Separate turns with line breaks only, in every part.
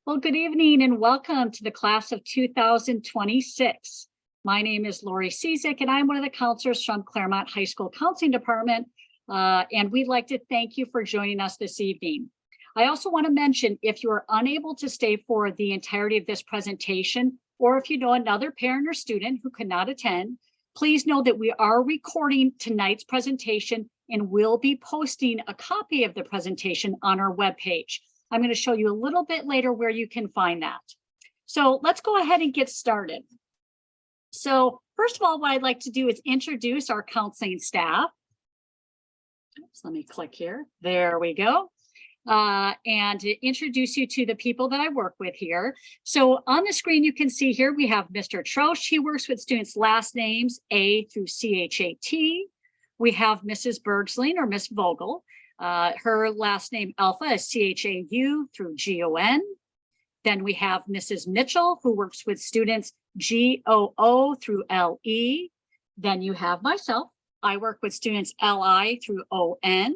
Well, good evening and welcome to the class of 2026. My name is Lori Cizik and I'm one of the counselors from Claremont High School Counseling Department. And we'd like to thank you for joining us this evening. I also want to mention if you are unable to stay for the entirety of this presentation, or if you know another parent or student who could not attend, please know that we are recording tonight's presentation and will be posting a copy of the presentation on our webpage. I'm going to show you a little bit later where you can find that. So let's go ahead and get started. So first of all, what I'd like to do is introduce our counseling staff. Oops, let me click here. There we go. And introduce you to the people that I work with here. So on the screen, you can see here, we have Mr. Trosch. He works with students' last names A through CHAT. We have Mrs. Bergsling or Miss Vogel. Her last name Alpha is CHAU through GON. Then we have Mrs. Mitchell, who works with students GOO through LE. Then you have myself. I work with students LI through ON.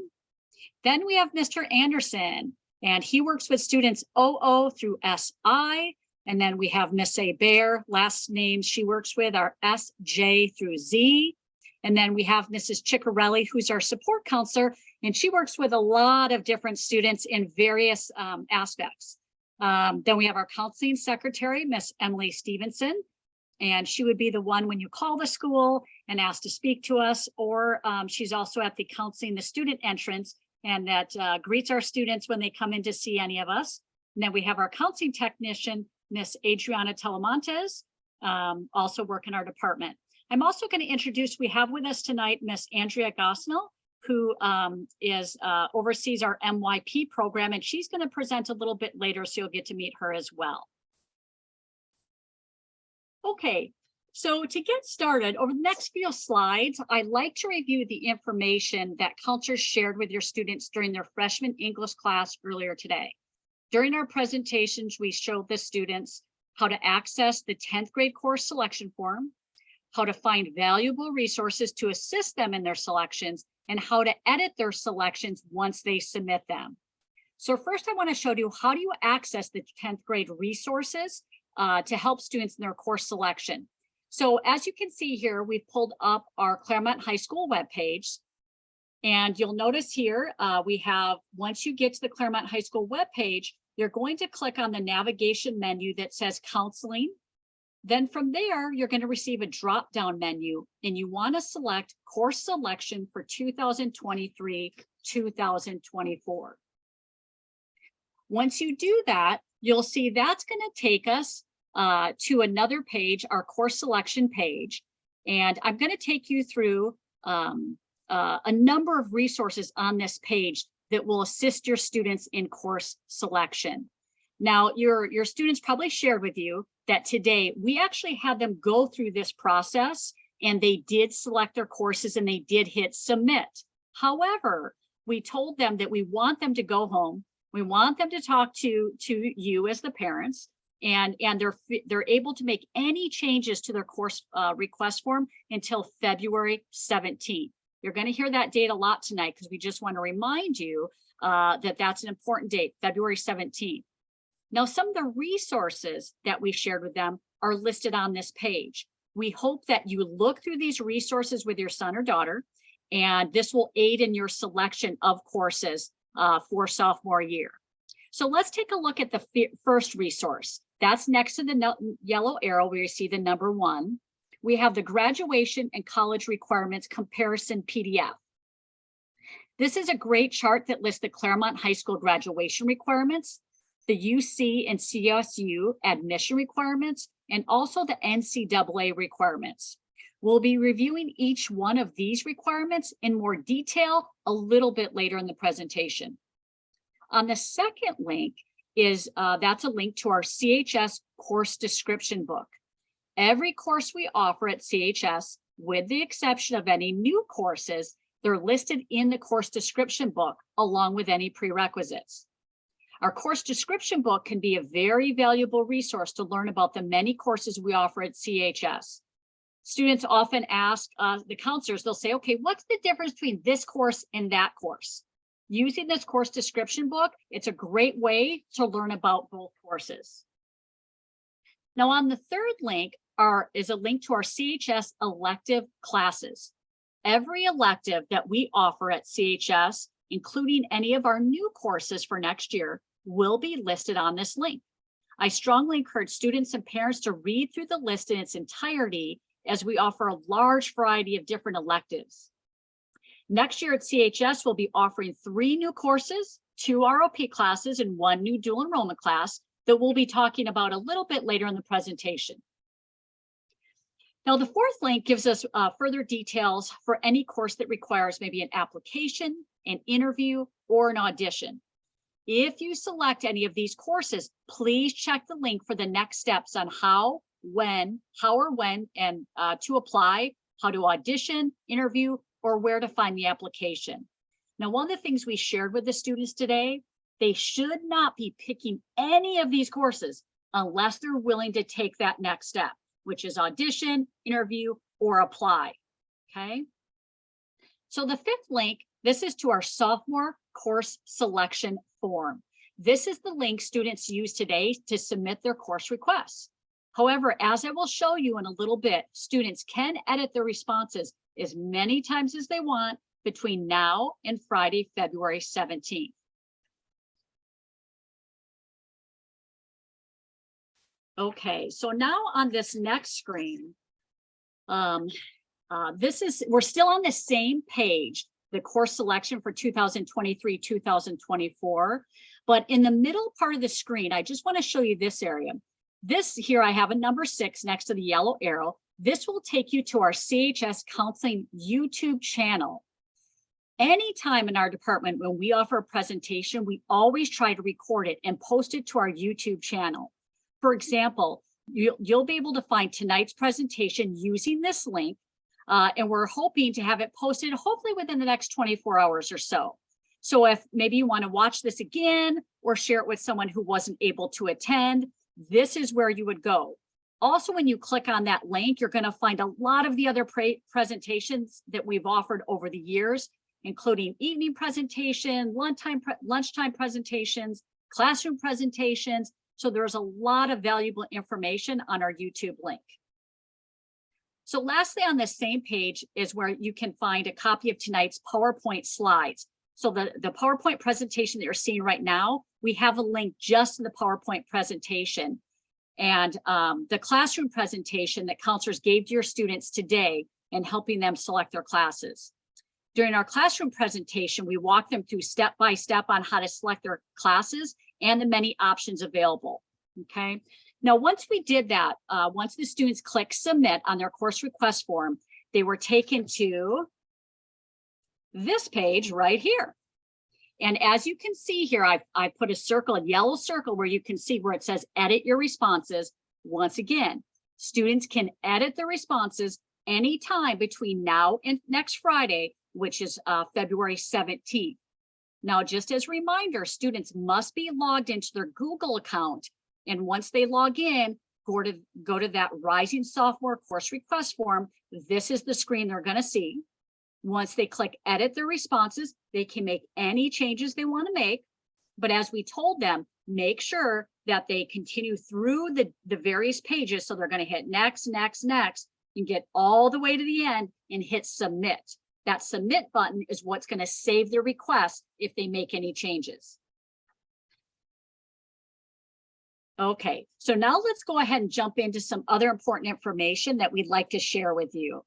Then we have Mr. Anderson, and he works with students OO through SI. And then we have Miss A. Bear, last names she works with are SJ through Z. And then we have Mrs. Ciccarelli, who's our support counselor, and she works with a lot of different students in various aspects. Then we have our counseling secretary, Miss Emily Stevenson, and she would be the one when you call the school and ask to speak to us, or she's also at the counseling the student entrance, and that greets our students when they come in to see any of us. And then we have our counseling technician, Miss Adriana Telemontes, also work in our department. I'm also going to introduce, we have with us tonight, Miss Andrea Gosnell, who oversees our MYP program, and she's going to present a little bit later, so you'll get to meet her as well. Okay, so to get started, over the next few slides, I'd like to review the information that counselors shared with your students during their freshman English class earlier today. During our presentations, we showed the students how to access the 10th grade course selection form, how to find valuable resources to assist them in their selections, and how to edit their selections once they submit them. So first I want to show you how do you access the 10th grade resources to help students in their course selection. So as you can see here, we've pulled up our Claremont High School webpage. And you'll notice here, we have, once you get to the Claremont High School webpage, you're going to click on the navigation menu that says counseling. Then from there, you're going to receive a drop-down menu, and you want to select course selection for 2023-2024. Once you do that, you'll see that's going to take us to another page, our course selection page. And I'm going to take you through a number of resources on this page that will assist your students in course selection. Now, your students probably shared with you that today we actually had them go through this process, and they did select their courses and they did hit submit. However, we told them that we want them to go home. We want them to talk to you as the parents, and they're able to make any changes to their course request form until February 17th. You're going to hear that date a lot tonight because we just want to remind you that that's an important date, February 17th. Now, some of the resources that we've shared with them are listed on this page. We hope that you look through these resources with your son or daughter, and this will aid in your selection of courses for sophomore year. So let's take a look at the first resource. That's next to the yellow arrow where you see the number 1. We have the graduation and college requirements comparison PDF. This is a great chart that lists the Claremont High School graduation requirements, the UC and CSU admission requirements, and also the NCAA requirements. We'll be reviewing each one of these requirements in more detail a little bit later in the presentation. On the second link that's a link to our CHS course description book. Every course we offer at CHS, with the exception of any new courses, they're listed in the course description book along with any prerequisites. Our course description book can be a very valuable resource to learn about the many courses we offer at CHS. Students often ask the counselors, they'll say, okay, what's the difference between this course and that course? Using this course description book, it's a great way to learn about both courses. Now on the third link is a link to our CHS elective classes. Every elective that we offer at CHS, including any of our new courses for next year, will be listed on this link. I strongly encourage students and parents to read through the list in its entirety, as we offer a large variety of different electives. Next year at CHS, we'll be offering 3 new courses, 2 ROP classes, and 1 new dual enrollment class that we'll be talking about a little bit later in the presentation. Now, the fourth link gives us further details for any course that requires maybe an application, an interview, or an audition. If you select any of these courses, please check the link for the next steps on how or when, and to apply, how to audition, interview, or where to find the application. Now, one of the things we shared with the students today, they should not be picking any of these courses unless they're willing to take that next step, which is audition, interview, or apply, okay? So the fifth link, this is to our sophomore course selection form. This is the link students use today to submit their course requests. However, as I will show you in a little bit, students can edit their responses as many times as they want between now and Friday, February 17th. Okay, so now on this next screen, we're still on the same page, the course selection for 2023-2024, but in the middle part of the screen, I just want to show you this area. This here, I have a number 6 next to the yellow arrow. This will take you to our CHS Counseling YouTube channel. Anytime in our department when we offer a presentation, we always try to record it and post it to our YouTube channel. For example, you'll be able to find tonight's presentation using this link, and we're hoping to have it posted hopefully within the next 24 hours or so. So if maybe you want to watch this again or share it with someone who wasn't able to attend, this is where you would go. Also, when you click on that link, you're going to find a lot of the other presentations that we've offered over the years, including evening presentation, lunchtime presentations, classroom presentations. So there's a lot of valuable information on our YouTube link. So lastly, on this same page is where you can find a copy of tonight's PowerPoint slides. So the PowerPoint presentation that you're seeing right now, we have a link just to the PowerPoint presentation. And the classroom presentation that counselors gave to your students today and helping them select their classes. During our classroom presentation, we walked them through step-by-step on how to select their classes and the many options available, okay? Now, once we did that, once the students clicked submit on their course request form, they were taken to this page right here. And as you can see here, I put a circle, a yellow circle, where you can see where it says edit your responses. Once again, students can edit their responses anytime between now and next Friday, which is February 17th. Now, just as a reminder, students must be logged into their Google account. And once they log in, go to that Rising Sophomore course request form. This is the screen they're going to see. Once they click edit their responses, they can make any changes they want to make. But as we told them, make sure that they continue through the various pages. So they're going to hit next, next, next, and get all the way to the end and hit submit. That submit button is what's going to save their request if they make any changes. Okay, so now let's go ahead and jump into some other important information that we'd like to share with you.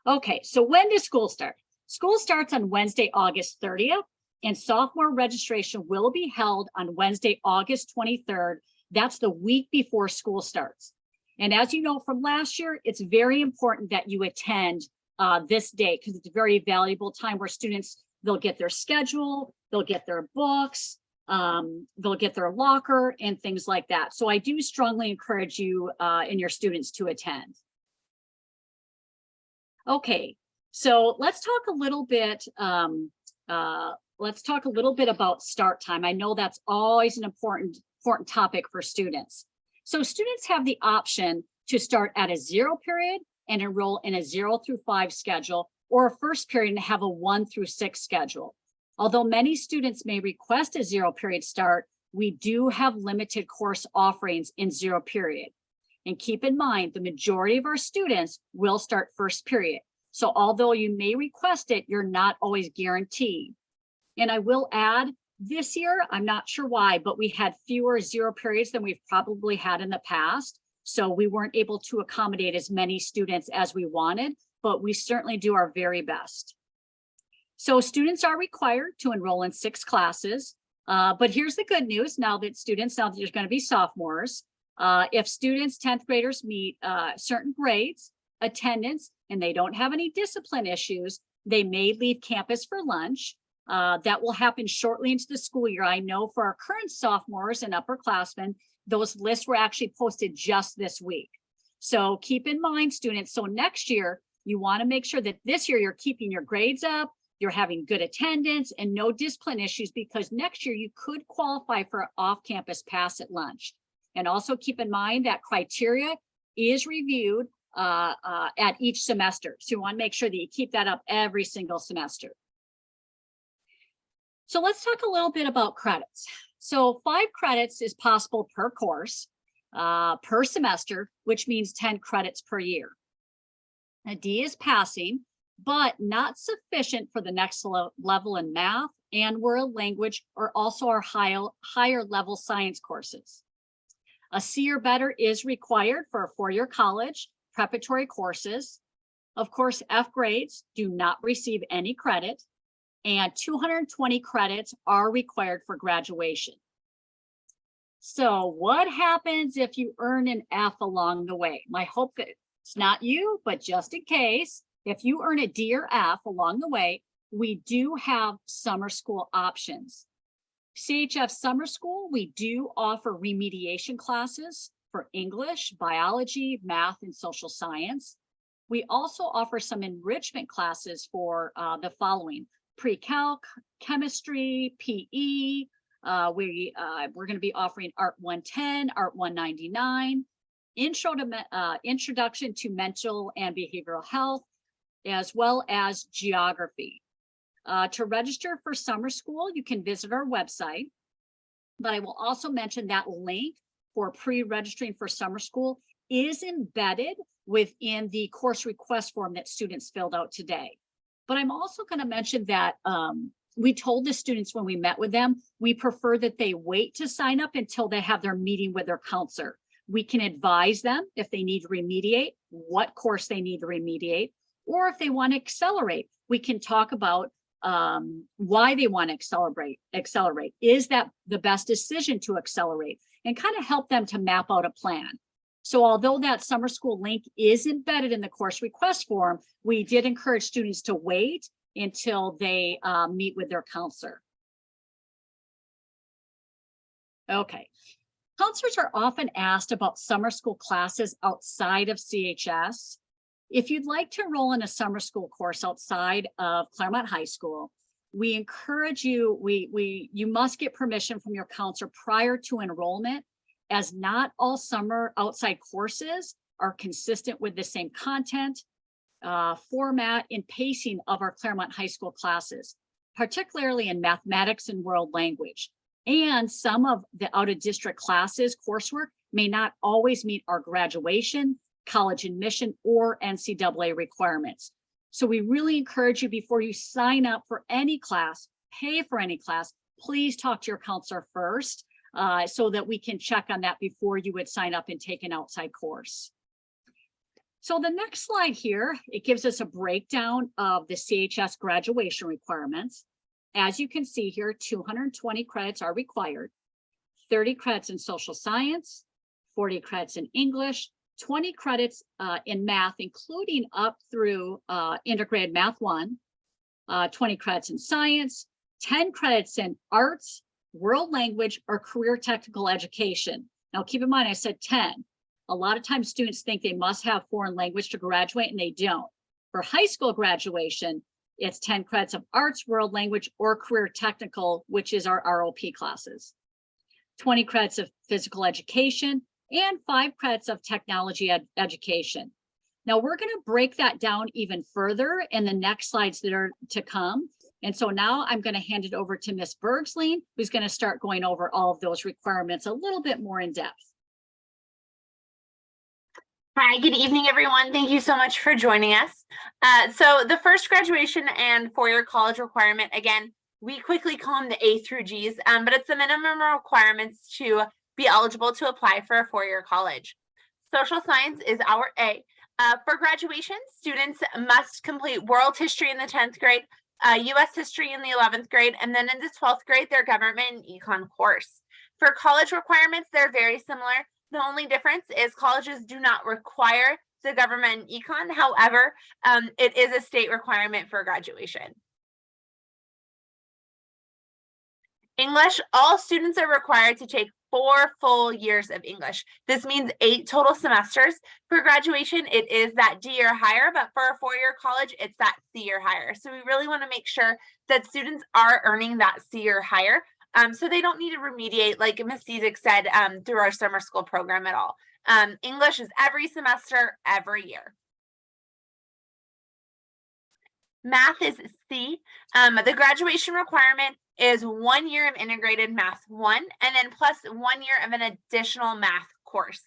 Okay, so when does school start? School starts on Wednesday, August 30th, and sophomore registration will be held on Wednesday, August 23rd. That's the week before school starts. And as you know from last year, it's very important that you attend this day because it's a very valuable time where students, they'll get their schedule, they'll get their books, they'll get their locker and things like that. So I do strongly encourage you and your students to attend. Okay, so let's talk a little bit. Let's talk a little bit about start time. I know that's always an important topic for students. So students have the option to start at a 0 period and enroll in a 0 through 5 schedule, or a first period and have a 1 through 6 schedule. Although many students may request a 0 period start, we do have limited course offerings in 0 period. And keep in mind, the majority of our students will start first period. So although you may request it, you're not always guaranteed. And I will add, this year, I'm not sure why, but we had fewer 0 periods than we've probably had in the past. So we weren't able to accommodate as many students as we wanted, but we certainly do our very best. So students are required to enroll in 6 classes. But here's the good news, now that there's going to be sophomores, if students, 10th graders meet certain grades, attendance, and they don't have any discipline issues, they may leave campus for lunch. That will happen shortly into the school year. I know for our current sophomores and upperclassmen, those lists were actually posted just this week. So keep in mind, students, so next year, you want to make sure that this year you're keeping your grades up, you're having good attendance and no discipline issues, because next year you could qualify for off-campus pass at lunch. And also keep in mind that criteria is reviewed at each semester. So you want to make sure that you keep that up every single semester. So let's talk a little bit about credits. So 5 credits is possible per course, per semester, which means 10 credits per year. A D is passing, but not sufficient for the next level in math and world language, or also our higher level science courses. A C or better is required for a 4-year college preparatory courses. Of course, F grades do not receive any credit, and 220 credits are required for graduation. So what happens if you earn an F along the way? My hope that it's not you, but just in case, if you earn a D or F along the way, we do have summer school options. CHF Summer School, we do offer remediation classes for English, biology, math, and social science. We also offer some enrichment classes for the following: pre-calc, chemistry, PE. We're going to be offering Art 110, Art 199, Introduction to Mental and Behavioral Health, as well as geography. To register for summer school, you can visit our website, but I will also mention that link for pre-registering for summer school is embedded within the course request form that students filled out today. But I'm also going to mention that we told the students when we met with them, we prefer that they wait to sign up until they have their meeting with their counselor. We can advise them if they need to remediate, what course they need to remediate, or if they want to accelerate, we can talk about why they want to accelerate. Is that the best decision to accelerate? And kind of help them to map out a plan. So although that summer school link is embedded in the course request form, we did encourage students to wait until they meet with their counselor. Okay. Counselors are often asked about summer school classes outside of CHS. If you'd like to enroll in a summer school course outside of Claremont High School, we encourage you, you must get permission from your counselor prior to enrollment, as not all summer outside courses are consistent with the same content, format, and pacing of our Claremont High School classes, particularly in mathematics and world language. And some of the out-of-district classes coursework may not always meet our graduation, college admission, or NCAA requirements. So we really encourage you, before you sign up for any class, pay for any class, please talk to your counselor first so that we can check on that before you would sign up and take an outside course. So the next slide here, it gives us a breakdown of the CHS graduation requirements. As you can see here, 220 credits are required, 30 credits in social science, 40 credits in English, 20 credits in math, including up through integrated math 1, 20 credits in science, 10 credits in arts, world language, or career technical education. Now keep in mind, I said 10. A lot of times students think they must have foreign language to graduate, and they don't. For high school graduation, it's 10 credits of arts, world language, or career technical, which is our ROP classes. 20 credits of physical education, and 5 credits of technology education. Now we're going to break that down even further in the next slides that are to come. And so now I'm going to hand it over to Miss Bergsleen, who's going to start going over all of those requirements a little bit more in depth.
Hi, good evening, everyone. Thank you so much for joining us. So the first graduation and four-year college requirement, again, we quickly call them the A through Gs, but it's the minimum requirements to be eligible to apply for a four-year college. Social science is our A. For graduation, students must complete world history in the 10th grade, US history in the 11th grade, and then in the 12th grade, their government and econ course. For college requirements, they're very similar. The only difference is colleges do not require the government and econ. However, it is a state requirement for graduation. English, all students are required to take 4 full years of English. This means 8 total semesters. For graduation, it is that D or higher, but for a four-year college, it's that C or higher. So we really want to make sure that students are earning that C or higher. So they don't need to remediate, like Ms. Cizik said, through our summer school program at all. English is every semester, every year. Math is C. The graduation requirement is 1 year of integrated math 1, and then plus 1 year of an additional math course.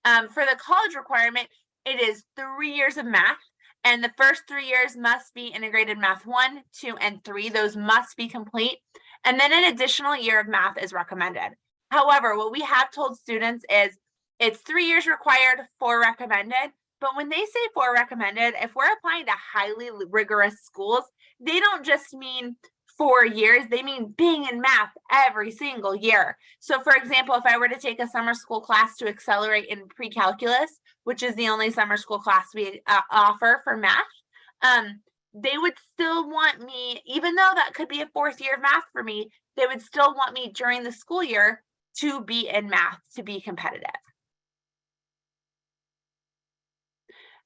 For the college requirement, it is 3 years of math, and the first 3 years must be integrated math 1, 2, and 3. Those must be complete. And then an additional year of math is recommended. However, what we have told students is it's 3 years required, 4 recommended. But when they say 4 recommended, if we're applying to highly rigorous schools, they don't just mean 4 years, they mean being in math every single year. So for example, if I were to take a summer school class to accelerate in pre-calculus, which is the only summer school class we offer for math, they would still want me, even though that could be a 4th year of math for me, they would still want me during the school year to be in math, to be competitive.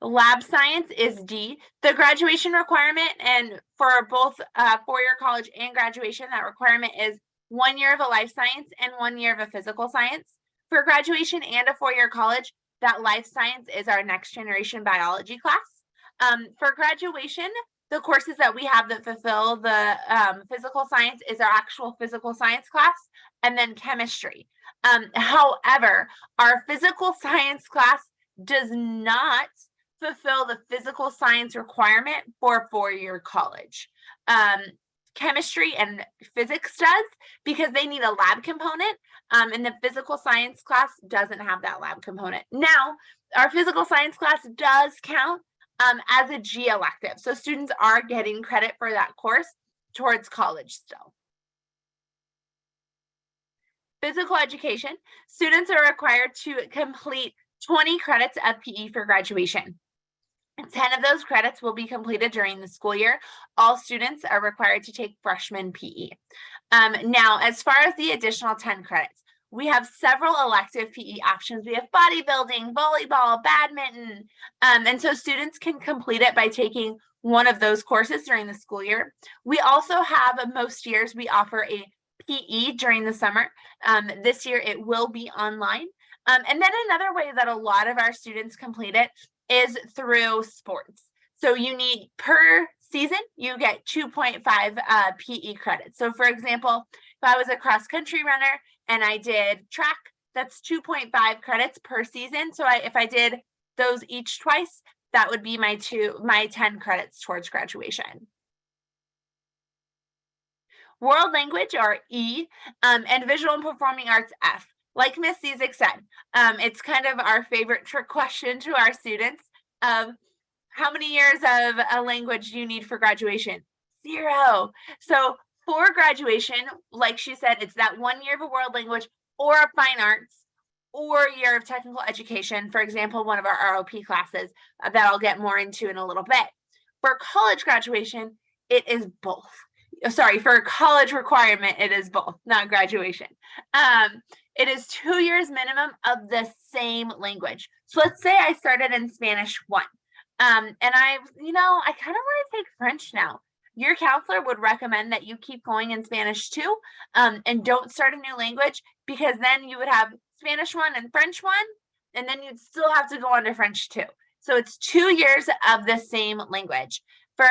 Lab science is D. The graduation requirement, and for both four-year college and graduation, that requirement is 1 year of a life science and 1 year of a physical science. For graduation and a four-year college, that life science is our next generation biology class. For graduation, the courses that we have that fulfill the physical science is our actual physical science class, and then chemistry. However, our physical science class does not fulfill the physical science requirement for four-year college. Chemistry and physics does, because they need a lab component, and the physical science class doesn't have that lab component. Now, our physical science class does count as a G elective, so students are getting credit for that course towards college still. Physical education, students are required to complete 20 credits of PE for graduation. 10 of those credits will be completed during the school year. All students are required to take freshman PE. Now, as far as the additional 10 credits, we have several elective PE options. We have bodybuilding, volleyball, badminton, and so students can complete it by taking one of those courses during the school year. We also have, most years, we offer a PE during the summer. This year, it will be online. And then another way that a lot of our students complete it is through sports. So you need, per season, you get 2.5 PE credits. So for example, if I was a cross country runner and I did track, that's 2.5 credits per season. So if I did those each twice, that would be my 10 credits towards graduation. World language, or E, and visual and performing arts, F. Like Ms. Cizik said, it's kind of our favorite trick question to our students of how many years of a language do you need for graduation? 0. So for graduation, like she said, it's that 1 year of a world language or a fine arts or a year of technical education. For example, one of our ROP classes that I'll get more into in a little bit. For college graduation, it is both. Sorry, for a college requirement, it is both, not graduation. It is 2 years minimum of the same language. So let's say I started in Spanish 1, and I kind of want to take French now. Your counselor would recommend that you keep going in Spanish 2, and don't start a new language, because then you would have Spanish 1 and French 1, and then you'd still have to go on to French 2. So it's 2 years of the same language. For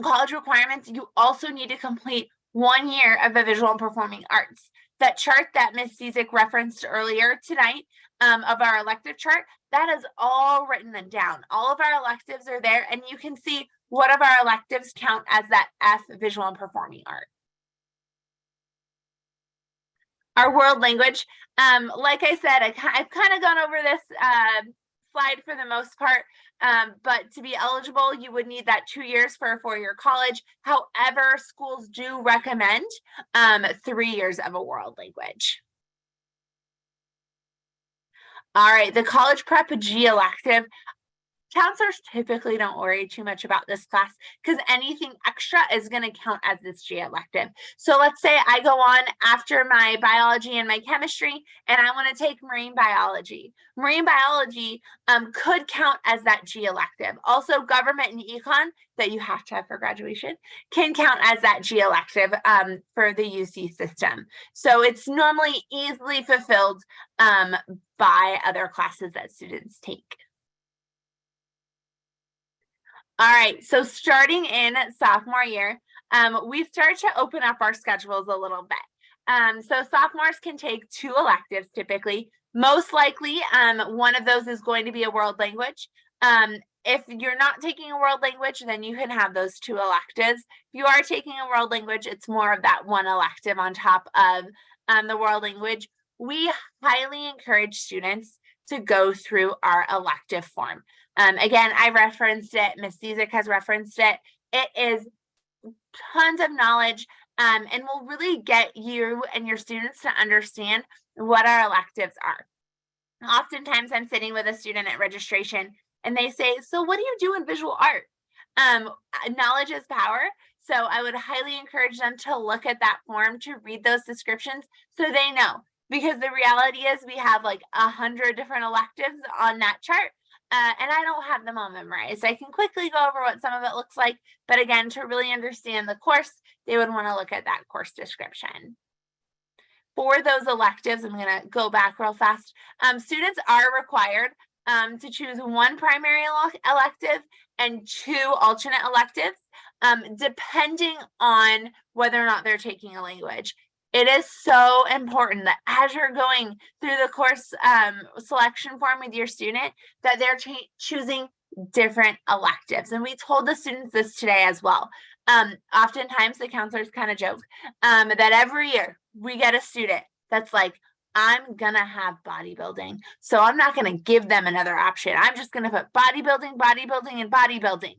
college requirements, you also need to complete 1 year of the visual and performing arts. That chart that Ms. Cizik referenced earlier tonight of our elective chart, that is all written down. All of our electives are there, and you can see what of our electives count as that F, visual and performing art. Our world language, like I said, I've kind of gone over this slide for the most part, but to be eligible, you would need that 2 years for a 4-year college. However, schools do recommend 3 years of a world language. All right, the college prep G elective. Counselors typically don't worry too much about this class because anything extra is going to count as this G elective. So let's say I go on after my biology and my chemistry and I want to take marine biology. Marine biology could count as that G elective. Also, government and econ that you have to have for graduation can count as that G elective for the UC system. So it's normally easily fulfilled by other classes that students take. All right, so starting in sophomore year, we start to open up our schedules a little bit. So sophomores can take 2 electives typically. Most likely, one of those is going to be a world language. If you're not taking a world language, then you can have those 2 electives. If you are taking a world language, it's more of that 1 elective on top of the world language. We highly encourage students to go through our elective form. Again, I referenced it. Ms. Cizik has referenced it. It is tons of knowledge and will really get you and your students to understand what our electives are. Oftentimes, I'm sitting with a student at registration and they say, so what do you do in visual art? Knowledge is power. So I would highly encourage them to look at that form, to read those descriptions so they know. Because the reality is we have like 100 different electives on that chart. And I don't have them all memorized. I can quickly go over what some of it looks like. But again, to really understand the course, they would want to look at that course description. For those electives, I'm going to go back real fast. Students are required to choose 1 primary elective and 2 alternate electives, depending on whether or not they're taking a language. It is so important that as you're going through the course selection form with your student, that they're choosing different electives. And we told the students this today as well. Oftentimes the counselors kind of joke that every year we get a student that's like, I'm gonna have bodybuilding, so I'm not gonna give them another option. I'm just gonna put bodybuilding, bodybuilding, and bodybuilding.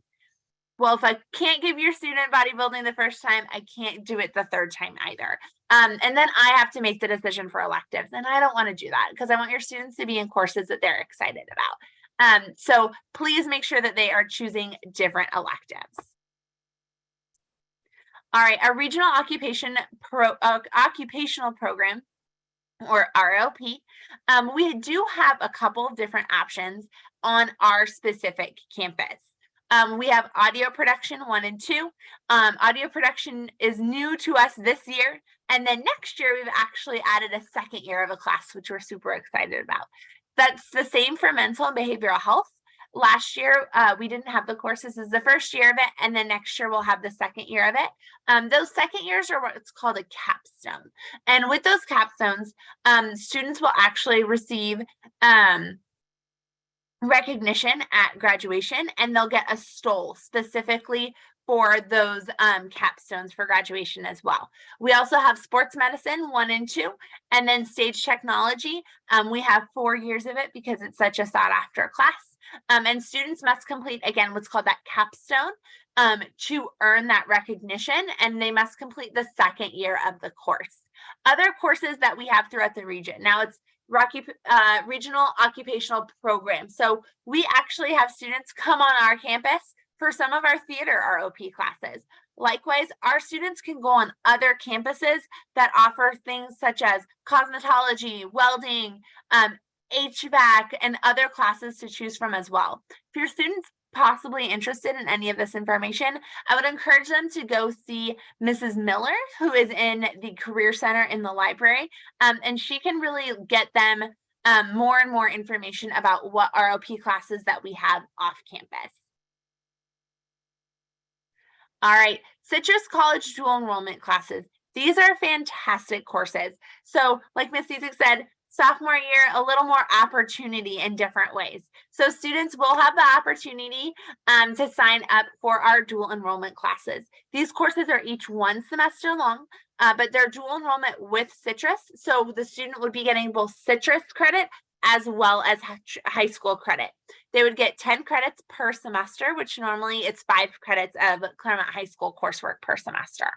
Well, if I can't give your student bodybuilding the first time, I can't do it the 3rd time either. And then I have to make the decision for electives. And I don't want to do that because I want your students to be in courses that they're excited about. So please make sure that they are choosing different electives. All right, our regional occupational program, or ROP, we do have a couple of different options on our specific campus. We have audio production 1 and 2. Audio production is new to us this year. And then next year, we've actually added a 2nd year of a class, which we're super excited about. That's the same for mental and behavioral health. Last year, we didn't have the courses. This is the 1st year of it. And then next year, we'll have the 2nd year of it. Those 2nd years are what's called a capstone. And with those capstones, students will actually receive recognition at graduation, and they'll get a stole specifically for those capstones for graduation as well. We also have sports medicine 1 and 2, and then stage technology. We have 4 years of it because it's such a sought after class. And students must complete, again, what's called that capstone to earn that recognition, and they must complete the 2nd year of the course. Other courses that we have throughout the region. Now it's regional occupational program. So we actually have students come on our campus for some of our theater ROP classes. Likewise, our students can go on other campuses that offer things such as cosmetology, welding, HVAC, and other classes to choose from as well. If your students possibly interested in any of this information, I would encourage them to go see Mrs. Miller, who is in the Career Center in the library, and she can really get them more and more information about what ROP classes that we have off campus. All right, Citrus College dual enrollment classes. These are fantastic courses. So like Ms. Cizik said, sophomore year, a little more opportunity in different ways. So students will have the opportunity to sign up for our dual enrollment classes. These courses are each 1 semester long, but they're dual enrollment with Citrus. So the student would be getting both Citrus credit as well as high school credit. They would get 10 credits per semester, which normally it's 5 credits of Claremont High School coursework per semester.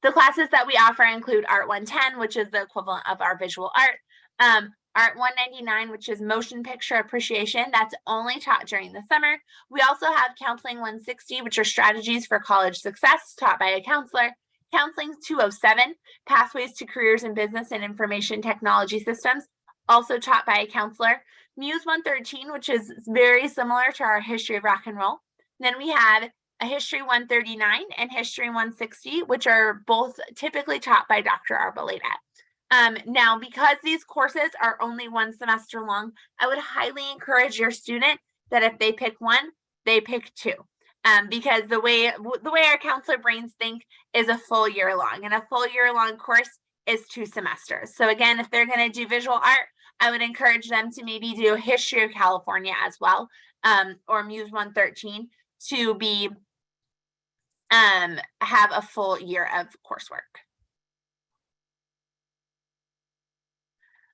The classes that we offer include Art 110, which is the equivalent of our visual art, Art 199, which is motion picture appreciation. That's only taught during the summer. We also have Counseling 160, which are strategies for college success taught by a counselor. Counseling 207, Pathways to Careers in Business and Information Technology Systems, also taught by a counselor. Muse 113, which is very similar to our History of Rock and Roll. Then we have a History 139 and History 160, which are both typically taught by Dr. Arboleda. Now, because these courses are only 1 semester long, I would highly encourage your student that if they pick one, they pick 2. Because the way our counselor brains think is a full year long, and a full year long course is 2 semesters. So again, if they're going to do visual art, I would encourage them to maybe do History of California as well, or Muse 113 to be have a full year of coursework.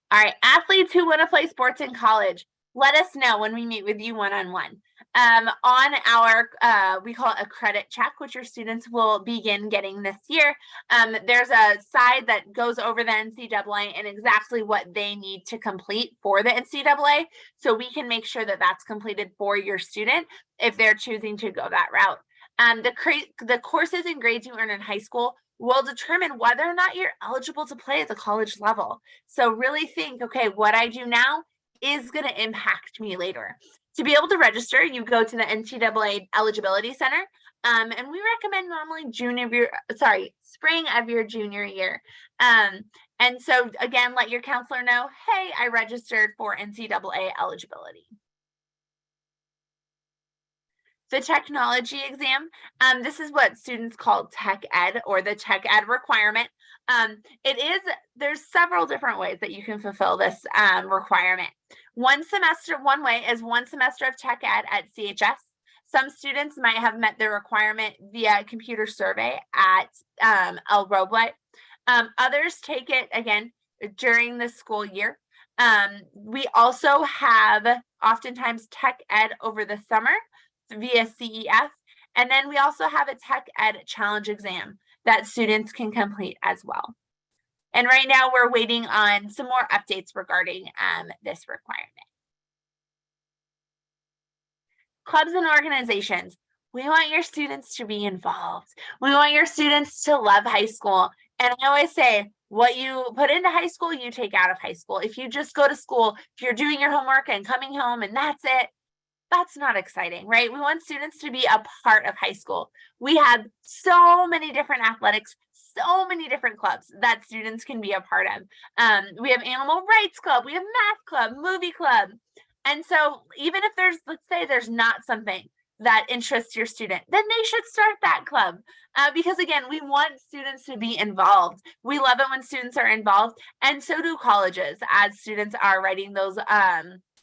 All right, athletes who want to play sports in college, let us know when we meet with you one-on-one. On our, we call it a credit check, which your students will begin getting this year. There's a side that goes over the NCAA and exactly what they need to complete for the NCAA. So we can make sure that that's completed for your student if they're choosing to go that route. The courses and grades you earn in high school will determine whether or not you're eligible to play at the college level. So really think, okay, what I do now is going to impact me later. To be able to register, you go to the NCAA Eligibility Center, and we recommend normally spring of your junior year. And so again, let your counselor know, hey, I registered for NCAA eligibility. The technology exam, this is what students call tech ed, or the tech ed requirement. There's several different ways that you can fulfill this requirement. One way is 1 semester of tech ed at CHS. Some students might have met the requirement via computer survey at El Roble. Others take it, again, during the school year. We also have oftentimes tech ed over the summer via CEF. And then we also have a tech ed challenge exam that students can complete as well. And right now we're waiting on some more updates regarding this requirement. Clubs and organizations. We want your students to be involved. We want your students to love high school. And I always say, what you put into high school, you take out of high school. If you just go to school, if you're doing your homework and coming home and that's it, that's not exciting, right? We want students to be a part of high school. We have so many different athletics, so many different clubs that students can be a part of. We have Animal Rights Club, we have Math Club, Movie Club. And so even if let's say there's not something that interests your student, then they should start that club. Because again, we want students to be involved. We love it when students are involved, and so do colleges as students are writing those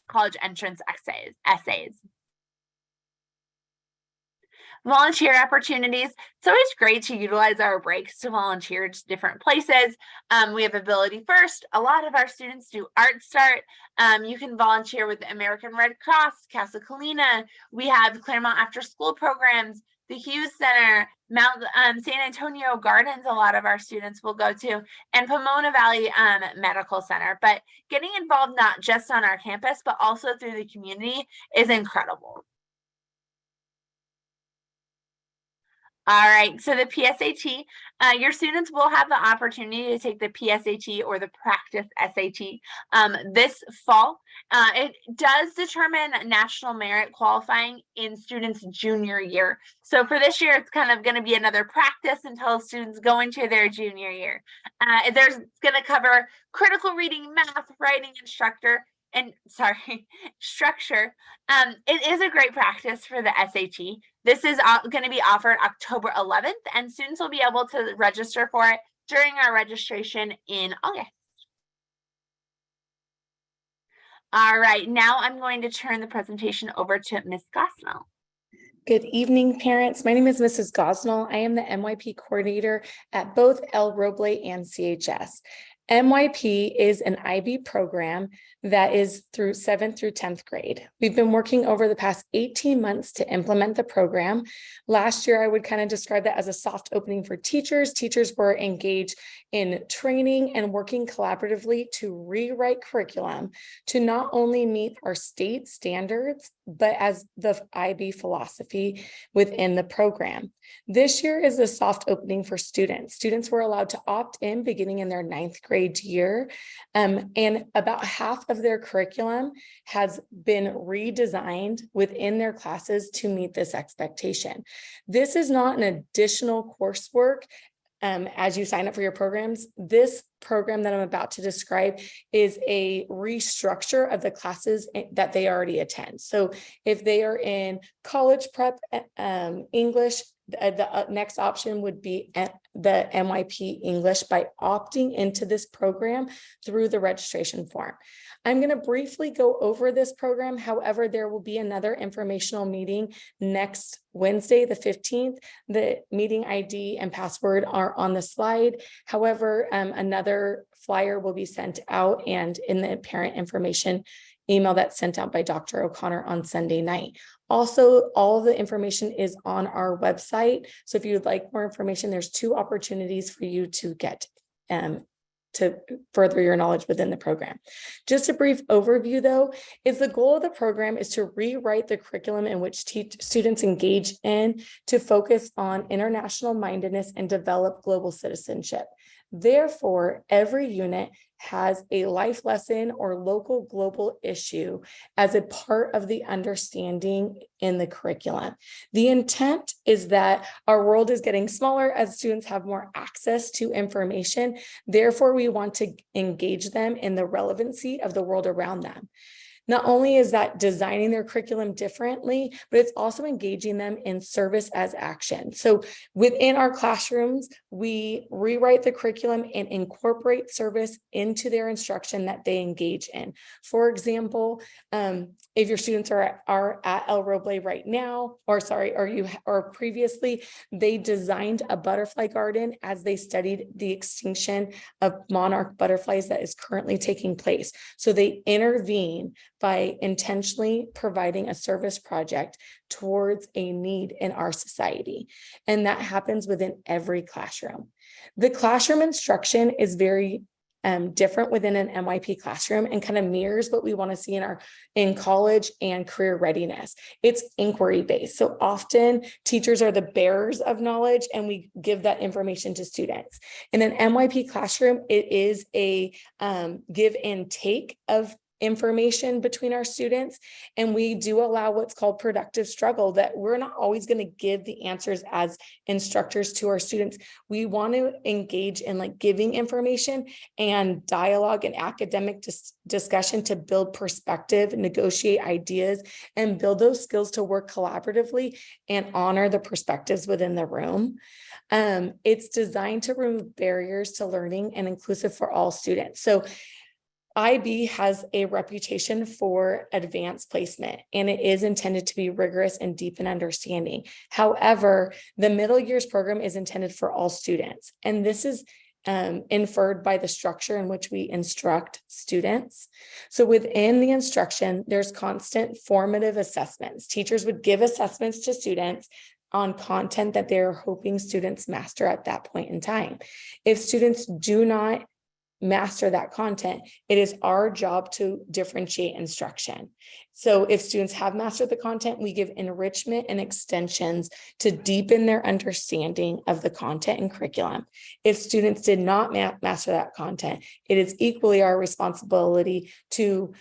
college entrance essays. Volunteer opportunities. It's always great to utilize our breaks to volunteer to different places. We have Ability First. A lot of our students do Art Start. You can volunteer with the American Red Cross, Casa Colina. We have Claremont After School programs, the Hughes Center, Mount San Antonio Gardens, a lot of our students will go to, and Pomona Valley Medical Center. But getting involved not just on our campus, but also through the community is incredible. All right, so the PSAT, your students will have the opportunity to take the PSAT or the practice SAT this fall. It does determine national merit qualifying in students' junior year. So for this year, it's kind of going to be another practice until students go into their junior year. There's going to cover critical reading, math, writing instructor, and sorry, structure. It is a great practice for the SAT. This is going to be offered October 11th, and students will be able to register for it during our registration in August. All right, now I'm going to turn the presentation over to Ms. Gosnell.
Good evening, parents. My name is Mrs. Gosnell. I am the MYP coordinator at both El Roble and CHS. MYP is an IB program that is through 7th through 10th grade. We've been working over the past 18 months to implement the program. Last year, I would kind of describe that as a soft opening for teachers. Teachers were engaged in training and working collaboratively to rewrite curriculum to not only meet our state standards, but as the IB philosophy within the program. This year is a soft opening for students. Students were allowed to opt in beginning in their 9th grade year, and about half of their curriculum has been redesigned within their classes to meet this expectation. This is not an additional coursework as you sign up for your programs. This program that I'm about to describe is a restructure of the classes that they already attend. So if they are in college prep English, the next option would be the MYP English by opting into this program through the registration form. I'm going to briefly go over this program. However, there will be another informational meeting next Wednesday, the 15th. The meeting ID and password are on the slide. However, another flyer will be sent out and in the parent information email that's sent out by Dr. O'Connor on Sunday night. Also, all of the information is on our website. So if you'd like more information, there's 2 opportunities for you to get to further your knowledge within the program. Just a brief overview though, is the goal of the program is to rewrite the curriculum in which students engage in to focus on international mindedness and develop global citizenship. Therefore, every unit has a life lesson or local global issue as a part of the understanding in the curriculum. The intent is that our world is getting smaller as students have more access to information. Therefore, we want to engage them in the relevancy of the world around them. Not only is that designing their curriculum differently, but it's also engaging them in service as action. So within our classrooms, we rewrite the curriculum and incorporate service into their instruction that they engage in. For example, if your students are at El Roble right now, or previously, they designed a butterfly garden as they studied the extinction of monarch butterflies that is currently taking place. So they intervene by intentionally providing a service project towards a need in our society. And that happens within every classroom. The classroom instruction is very different within an MYP classroom and kind of mirrors what we want to see in college and career readiness. It's inquiry based. So often teachers are the bearers of knowledge and we give that information to students. In an MYP classroom, it is a give and take of information between our students. And we do allow what's called productive struggle, that we're not always going to give the answers as instructors to our students. We want to engage in like giving information and dialogue and academic discussion to build perspective, negotiate ideas, and build those skills to work collaboratively and honor the perspectives within the room. It's designed to remove barriers to learning and inclusive for all students. So IB has a reputation for advanced placement, and it is intended to be rigorous and deep in understanding. However, the middle years program is intended for all students, and this is inferred by the structure in which we instruct students. So within the instruction, there's constant formative assessments. Teachers would give assessments to students on content that they're hoping students master at that point in time. If students do not master that content, it is our job to differentiate instruction. So if students have mastered the content, we give enrichment and extensions to deepen their understanding of the content and curriculum. If students did not master that content, it is equally our responsibility to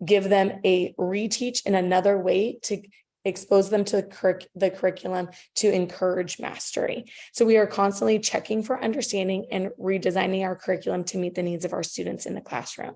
give them a reteach in another way to expose them to the curriculum to encourage mastery. So we are constantly checking for understanding and redesigning our curriculum to meet the needs of our students in the classroom.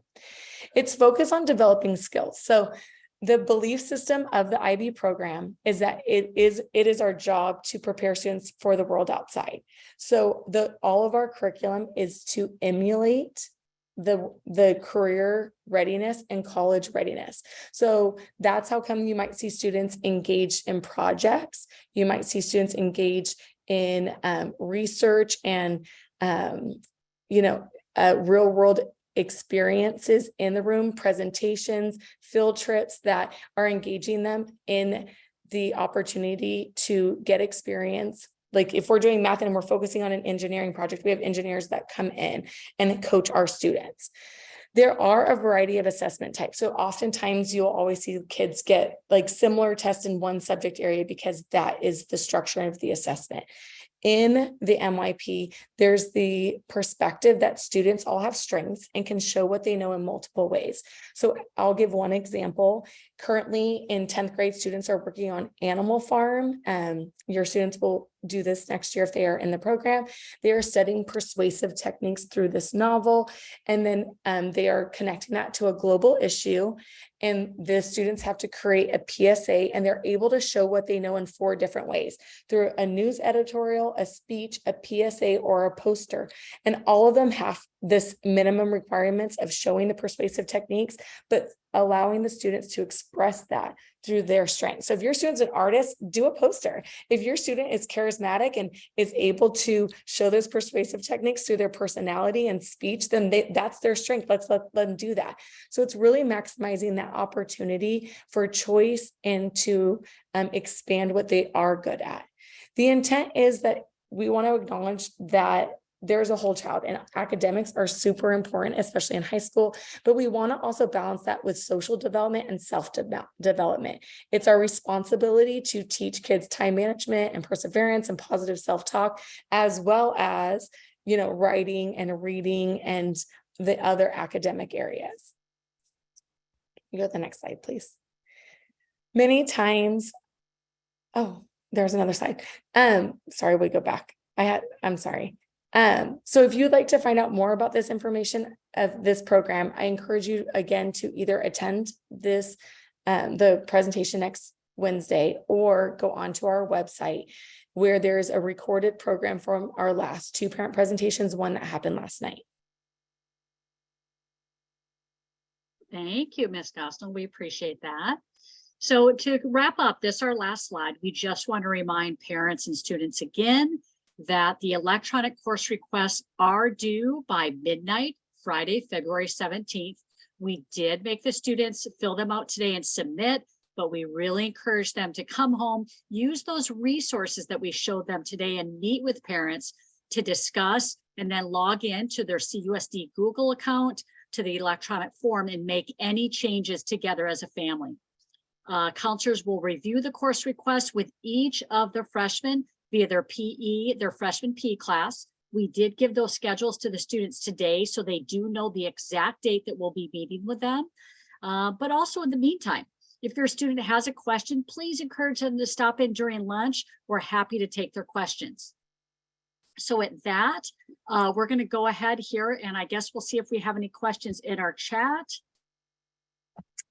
It's focused on developing skills. So the belief system of the IB program is that it is our job to prepare students for the world outside. So all of our curriculum is to emulate the career readiness and college readiness. So that's how come you might see students engaged in projects. You might see students engaged in research and real world experiences in the room, presentations, field trips that are engaging them in the opportunity to get experience. Like if we're doing math and we're focusing on an engineering project, we have engineers that come in and coach our students. There are a variety of assessment types. So oftentimes you'll always see kids get like similar tests in one subject area because that is the structure of the assessment. In the MYP, there's the perspective that students all have strengths and can show what they know in multiple ways. So I'll give one example. Currently in 10th grade, students are working on Animal Farm. Your students will do this next year if they are in the program. They are studying persuasive techniques through this novel, and then they are connecting that to a global issue. And the students have to create a PSA, and they're able to show what they know in 4 different ways: through a news editorial, a speech, a PSA, or a poster. And all of them have this minimum requirements of showing the persuasive techniques, but allowing the students to express that through their strengths. So if your student's an artist, do a poster. If your student is charismatic and is able to show those persuasive techniques through their personality and speech, then that's their strength. Let's let them do that. So it's really maximizing that opportunity for choice and to expand what they are good at. The intent is that we want to acknowledge that there's a whole child, and academics are super important, especially in high school, but we want to also balance that with social development and self-development. It's our responsibility to teach kids time management and perseverance and positive self-talk, as well as, writing and reading and the other academic areas. You go to the next slide, please. Many times, there's another slide. Sorry, we go back. I'm sorry. So if you'd like to find out more about this information of this program, I encourage you again to either attend this, the presentation next Wednesday, or go onto our website where there's a recorded program from our last 2 parent presentations, one that happened last night.
Thank you, Ms. Gosnell. We appreciate that. So to wrap up this, our last slide, we just want to remind parents and students again that the electronic course requests are due by midnight, Friday, February 17th. We did make the students fill them out today and submit, but we really encourage them to come home, use those resources that we showed them today, and meet with parents to discuss, and then log in to their CUSD Google account, to the electronic form, and make any changes together as a family. Counselors will review the course request with each of the freshmen via their PE, their freshman PE class. We did give those schedules to the students today, so they do know the exact date that we'll be meeting with them. But also in the meantime, if your student has a question, please encourage them to stop in during lunch. We're happy to take their questions. So at that, we're going to go ahead here, and I guess we'll see if we have any questions in our chat.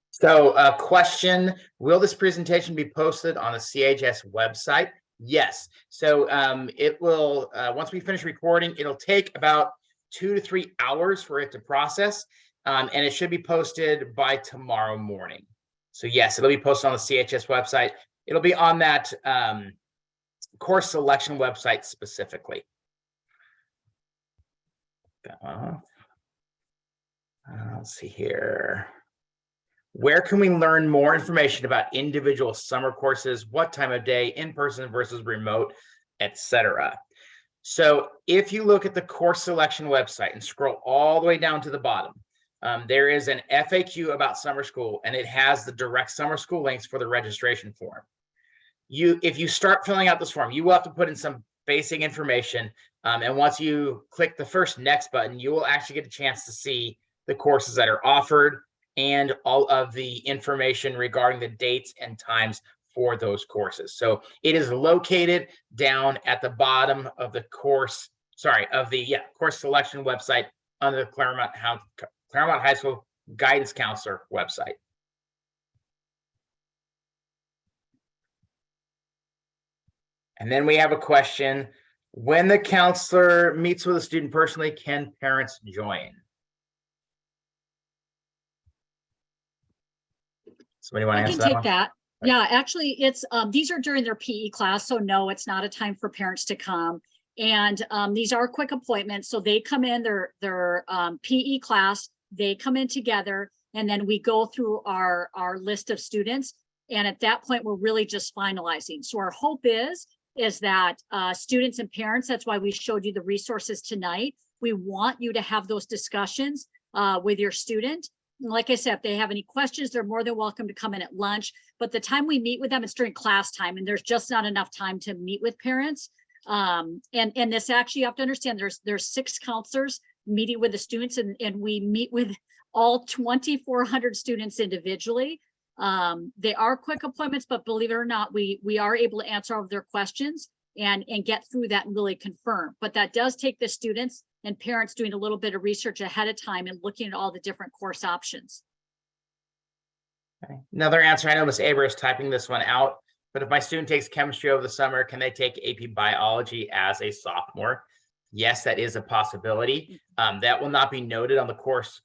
So question, will this presentation be posted on the CHS website? Yes. So it will, once we finish recording, it'll take about 2 to 3 hours for it to process, and it should be posted by tomorrow morning. So yes, it'll be posted on the CHS website. It'll be on that course selection website specifically. Let's see here. Where can we learn more information about individual summer courses, what time of day, in-person versus remote, etc.? So if you look at the course selection website and scroll all the way down to the bottom, there is an FAQ about summer school, and it has the direct summer school links for the registration form. If you start filling out this form, you will have to put in some basic information. And once you click the first next button, you will actually get a chance to see the courses that are offered and all of the information regarding the dates and times for those courses. So it is located down at the bottom of the course selection website under the Claremont High School guidance counselor website. And then we have a question. When the counselor meets with a student personally, can parents join? Somebody want to
I
answer
can
that
take
one?
that. Yeah, actually, it's these are during their PE class, so no, it's not a time for parents to come. And these are quick appointments, so they come in their PE class, they come in together, and then we go through our list of students. And at that point, we're really just finalizing. So our hope is that students and parents, that's why we showed you the resources tonight. We want you to have those discussions with your student. Like I said, if they have any questions, they're more than welcome to come in at lunch. But the time we meet with them, it's during class time, and there's just not enough time to meet with parents. And this actually, you have to understand, there's 6 counselors meeting with the students, and we meet with all 2,400 students individually. They are quick appointments, but believe it or not, we are able to answer all of their questions and get through that and really confirm. But that does take the students and parents doing a little bit of research ahead of time and looking at all the different course options.
Okay. Another answer, I know Ms. Aber is typing this one out, but if my student takes chemistry over the summer, can they take AP biology as a sophomore? Yes, that is a possibility. That will not be noted on the course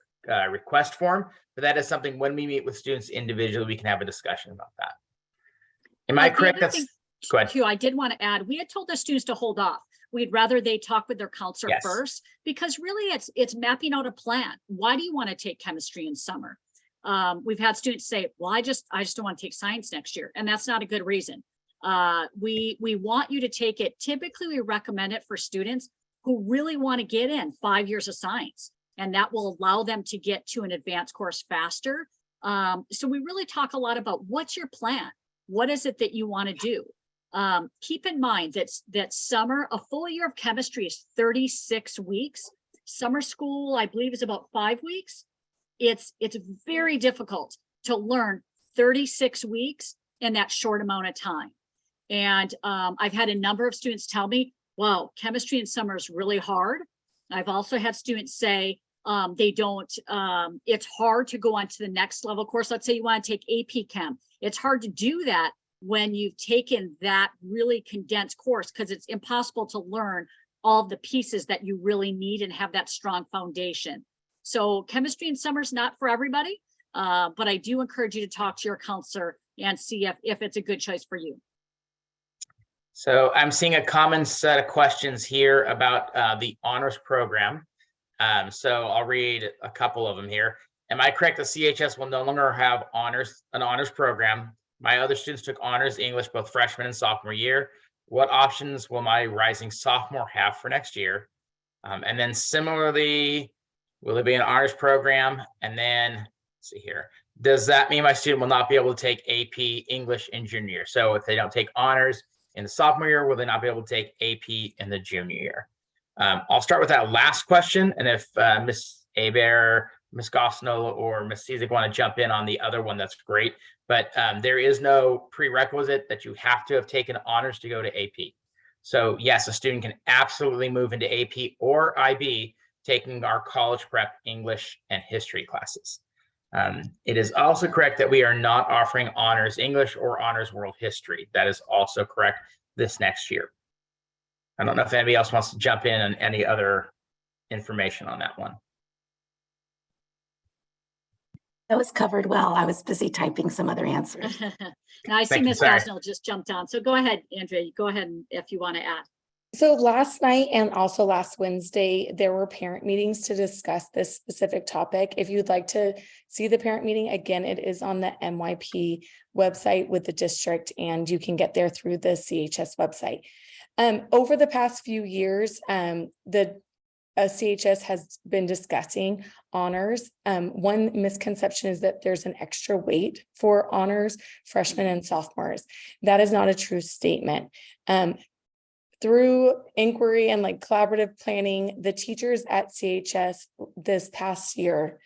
request form, but that is something when we meet with students individually, we can have a discussion about that. Am I correct? That's go ahead.
Too, I did want to add, we had told the students to hold off. We'd rather they talk with their counselor
Yes.
first, because really it's mapping out a plan. Why do you want to take chemistry in summer? We've had students say, well, I just don't want to take science next year. And that's not a good reason. We want you to take it. Typically, we recommend it for students who really want to get in 5 years of science, and that will allow them to get to an advanced course faster. So we really talk a lot about what's your plan? What is it that you want to do? Keep in mind that summer, a full year of chemistry is 36 weeks. Summer school, I believe, is about 5 weeks. It's very difficult to learn 36 weeks in that short amount of time. And I've had a number of students tell me, wow, chemistry in summer is really hard. I've also had students say they don't, it's hard to go on to the next level course. Let's say you want to take AP Chem. It's hard to do that when you've taken that really condensed course, because it's impossible to learn all the pieces that you really need and have that strong foundation. So chemistry in summer is not for everybody, but I do encourage you to talk to your counselor and see if it's a good choice for you.
So I'm seeing a common set of questions here about the honors program. So I'll read a couple of them here. Am I correct that CHS will no longer have an honors program? My other students took honors English both freshman and sophomore year. What options will my rising sophomore have for next year? And then similarly, will there be an honors program? And then let's see here. Does that mean my student will not be able to take AP English in junior year? So if they don't take honors in the sophomore year, will they not be able to take AP in the junior year? I'll start with that last question. And if Ms. Aber, Ms. Gosnell, or Ms. Cizik want to jump in on the other one, that's great. But there is no prerequisite that you have to have taken honors to go to AP. So yes, a student can absolutely move into AP or IB taking our college prep English and history classes. It is also correct that we are not offering honors English or honors world history. That is also correct this next year. I don't know if anybody else wants to jump in on any other information on that one.
That was covered well. I was busy typing some other answers.
Now I see
Thank you.
Ms.
Sorry.
Gosnell just jumped on. So go ahead, Andrea, go ahead if you want to add.
So last night and also last Wednesday, there were parent meetings to discuss this specific topic. If you'd like to see the parent meeting, again, it is on the MYP website with the district, and you can get there through the CHS website. Over the past few years, the CHS has been discussing honors. One misconception is that there's an extra weight for honors freshmen and sophomores. That is not a true statement. Through inquiry and collaborative planning, the teachers at CHS this past year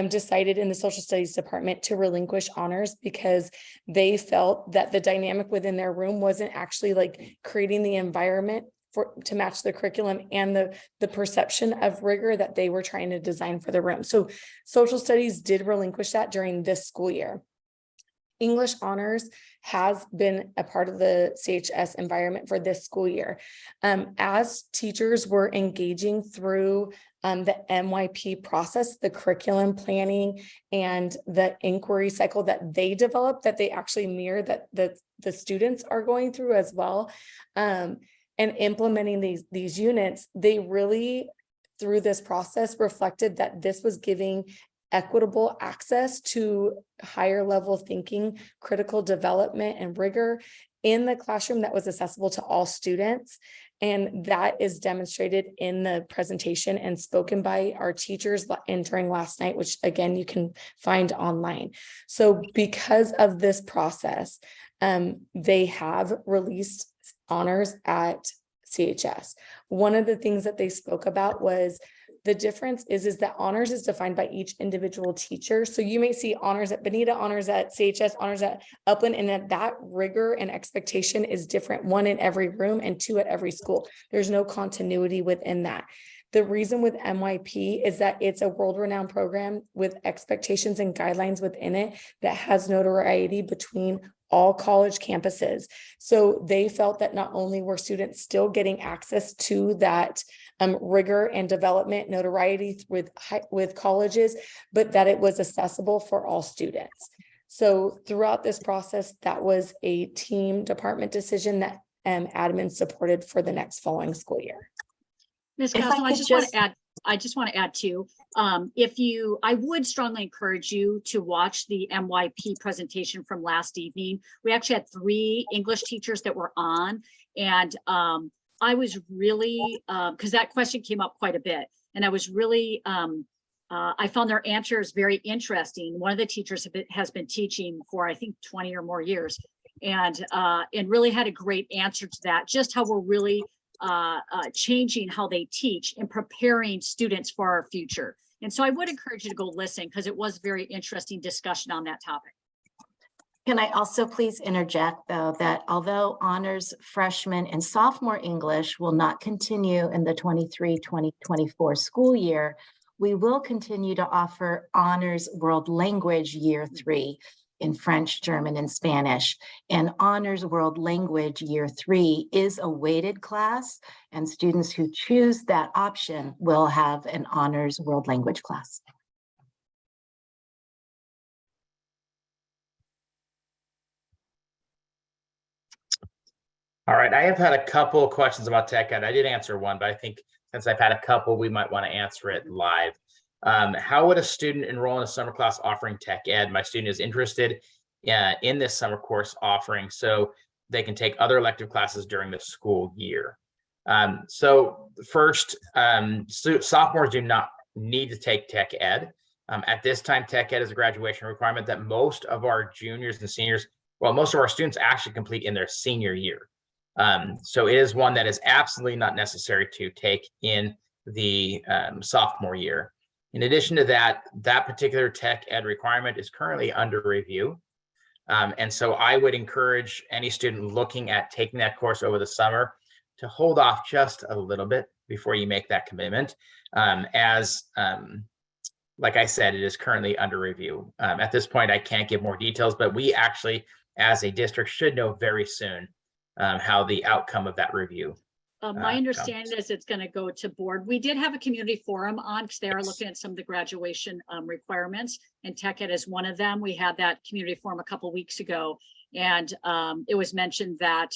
decided in the social studies department to relinquish honors because they felt that the dynamic within their room wasn't actually creating the environment to match the curriculum and the perception of rigor that they were trying to design for the room. So social studies did relinquish that during this school year. English honors has been a part of the CHS environment for this school year. As teachers were engaging through the MYP process, the curriculum planning and the inquiry cycle that they developed, that they actually mirror that the students are going through as well, and implementing these units, they really, through this process, reflected that this was giving equitable access to higher level thinking, critical development, and rigor in the classroom that was accessible to all students. And that is demonstrated in the presentation and spoken by our teachers during last night, which again, you can find online. So because of this process, they have released honors at CHS. One of the things that they spoke about was the difference is that honors is defined by each individual teacher. So you may see honors at Bonita, honors at CHS, honors at Upland, and that rigor and expectation is different, one in every room and two at every school. There's no continuity within that. The reason with MYP is that it's a world-renowned program with expectations and guidelines within it that has notoriety between all college campuses. So they felt that not only were students still getting access to that rigor and development notoriety with colleges, but that it was accessible for all students. So throughout this process, that was a team department decision that admin supported for the next following school year.
Ms.
If I
Costello,
could
I just want to add too, I would strongly encourage you to watch the MYP presentation from last evening. We actually had 3 English teachers that were on, and I was really, because that question came up quite a bit, and I was really, I found their answers very interesting. One of the teachers has been teaching for, I think, 20 or more years, and really had a great answer to that, just how we're really changing how they teach and preparing students for our future. And so I would encourage you to go listen, because it was very interesting discussion on that topic.
Can I also please interject, though, that although honors freshman and sophomore English will not continue in the 23-2024 school year, we will continue to offer honors world language year 3 in French, German, and Spanish. And honors world language year 3 is a weighted class, and students who choose that option will have an honors world language class.
All right, I have had a couple of questions about tech ed. I did answer one, but I think since I've had a couple, we might want to answer it live. How would a student enroll in a summer class offering tech ed? My student is interested in this summer course offering, so they can take other elective classes during the school year. So first, sophomores do not need to take tech ed. At this time, tech ed is a graduation requirement that most of our juniors and seniors, well, most of our students actually complete in their senior year. So it is one that is absolutely not necessary to take in the sophomore year. In addition to that, that particular tech ed requirement is currently under review. And so I would encourage any student looking at taking that course over the summer to hold off just a little bit before you make that commitment. Like I said, it is currently under review. At this point, I can't give more details, but we actually, as a district, should know very soon how the outcome of that review.
My understanding is it's going to go to board. We did have a community forum on, because they are looking at some of the graduation requirements, and tech ed is one of them. We had that community forum a couple weeks ago, and it was mentioned that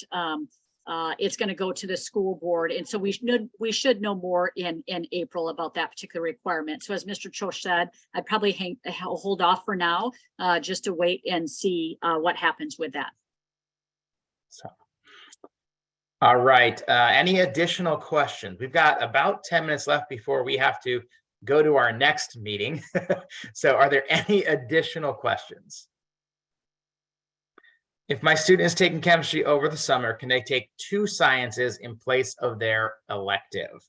it's going to go to the school board, and so we should know more in April about that particular requirement. So as Mr. Cho said, I'd probably hold off for now, just to wait and see what happens with that.
So. All right, any additional questions? We've got about 10 minutes left before we have to go to our next meeting. So are there any additional questions? If my student is taking chemistry over the summer, can they take 2 sciences in place of their elective?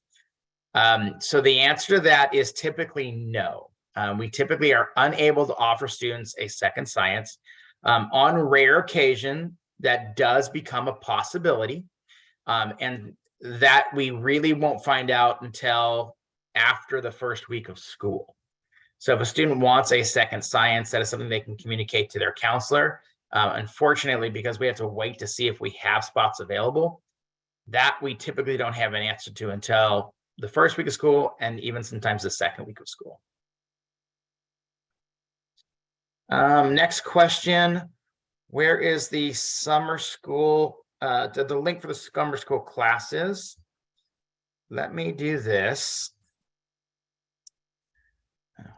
So the answer to that is typically no. We typically are unable to offer students a second science. On rare occasion, that does become a possibility. And that we really won't find out until after the first week of school. So if a student wants a second science, that is something they can communicate to their counselor. Unfortunately, because we have to wait to see if we have spots available, that we typically don't have an answer to until the first week of school and even sometimes the second week of school. Next question, where is the summer school, the link for the summer school classes? Let me do this.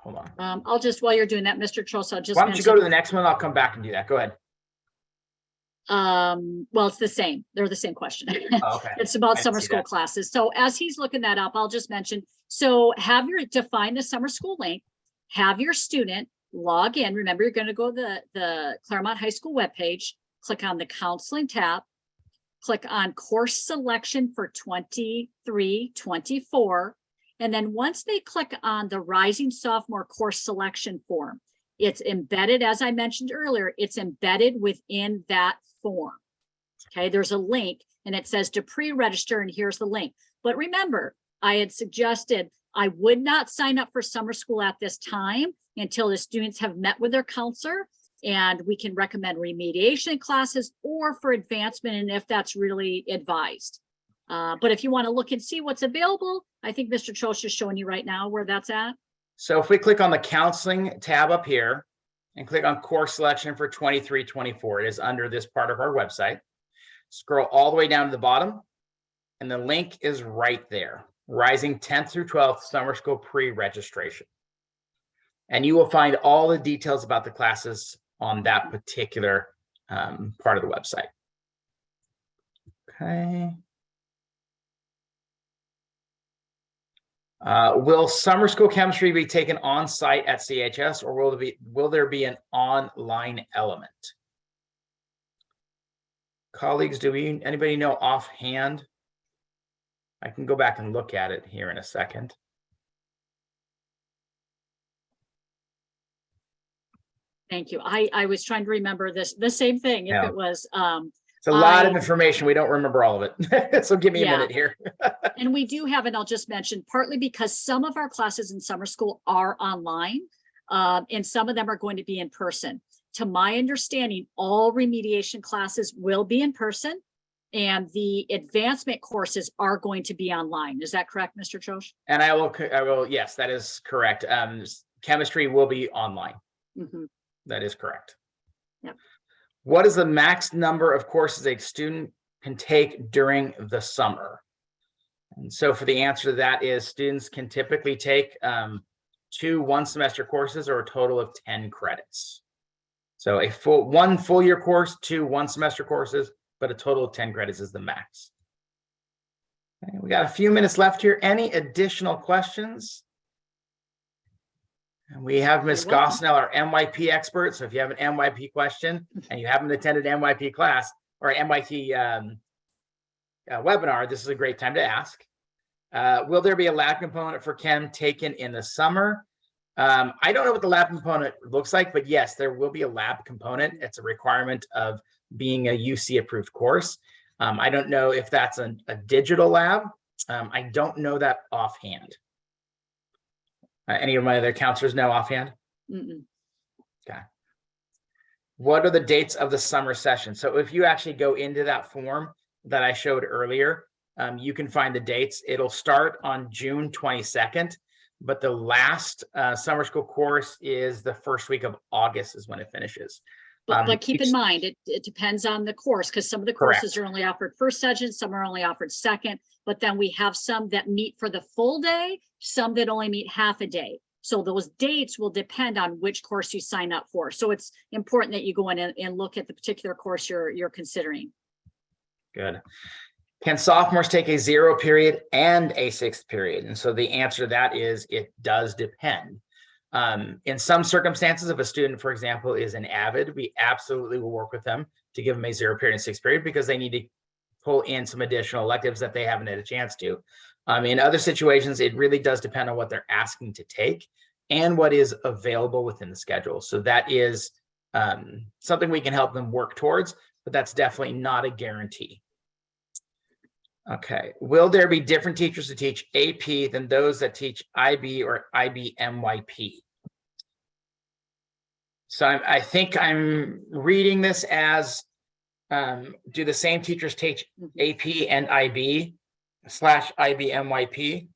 Hold on.
I'll just, while you're doing that, Mr. Trost, I'll just
Why don't you go to
mention,
the next one? I'll come back and do that. Go ahead.
well, it's the same. They're the same question.
Oh, okay.
It's
I
about
didn't
summer
see
school
that.
classes. So as he's looking that up, I'll just mention, so have your, define the summer school link, have your student log in. Remember, you're going to go to the Claremont High School webpage, click on the counseling tab, click on course selection for 23-24. And then once they click on the Rising Sophomore course selection form, it's embedded, as I mentioned earlier, it's embedded within that form. Okay, there's a link and it says to pre-register, and here's the link. But remember, I had suggested I would not sign up for summer school at this time until the students have met with their counselor and we can recommend remediation classes or for advancement, and if that's really advised. But if you want to look and see what's available, I think Mr. Trost is showing you right now where that's at.
So if we click on the counseling tab up here and click on course selection for 23-24, it is under this part of our website. Scroll all the way down to the bottom and the link is right there. Rising 10th through 12th summer school pre-registration. And you will find all the details about the classes on that particular part of the website. Okay. Will summer school chemistry be taken on site at CHS, or will there be an online element? Colleagues, anybody know offhand? I can go back and look at it here in a second.
Thank you. I was trying to remember the same thing. If
Yeah.
it was,
It's a lot of information. We don't remember all of it. So give me a minute here.
and we do have, and I'll just mention, partly because some of our classes in summer school are online, and some of them are going to be in person. To my understanding, all remediation classes will be in person, and the advancement courses are going to be online. Is that correct, Mr. Trost?
And I will, yes, that is correct. Chemistry will be online.
Mm-hmm.
That is correct.
Yep.
What is the max number of courses a student can take during the summer? And so for the answer to that is students can typically take 2 one-semester courses or a total of 10 credits. So one full year course, 2 one-semester courses, but a total of 10 credits is the max. Okay, we got a few minutes left here. Any additional questions? And we have Ms.
You're welcome.
Gosnell, our MYP expert. So if you have an MYP question and you haven't attended MYP class or MYP webinar, this is a great time to ask. Will there be a lab component for chem taken in the summer? I don't know what the lab component looks like, but yes, there will be a lab component. It's a requirement of being a UC approved course. I don't know if that's a digital lab. I don't know that offhand. Any of my other counselors know offhand?
Mm-mm.
Okay. What are the dates of the summer session? So if you actually go into that form that I showed earlier, you can find the dates. It'll start on June 22nd, but the last summer school course is the first week of August is when it finishes.
But keep in mind, it depends on the course, because some of the courses
Correct.
are only offered first session, some are only offered second, but then we have some that meet for the full day, some that only meet half a day. So those dates will depend on which course you sign up for. So it's important that you go in and look at the particular course you're considering.
Good. Can sophomores take a 0 period and a 6th period? And so the answer to that is it does depend. In some circumstances, if a student, for example, is an avid, we absolutely will work with them to give them a 0 period and 6th period because they need to pull in some additional electives that they haven't had a chance to. In other situations, it really does depend on what they're asking to take and what is available within the schedule. So that is something we can help them work towards, but that's definitely not a guarantee. Okay, will there be different teachers to teach AP than those that teach IB or IB-MYP? So I think I'm reading this as, do the same teachers teach AP and IB / IB-MYP?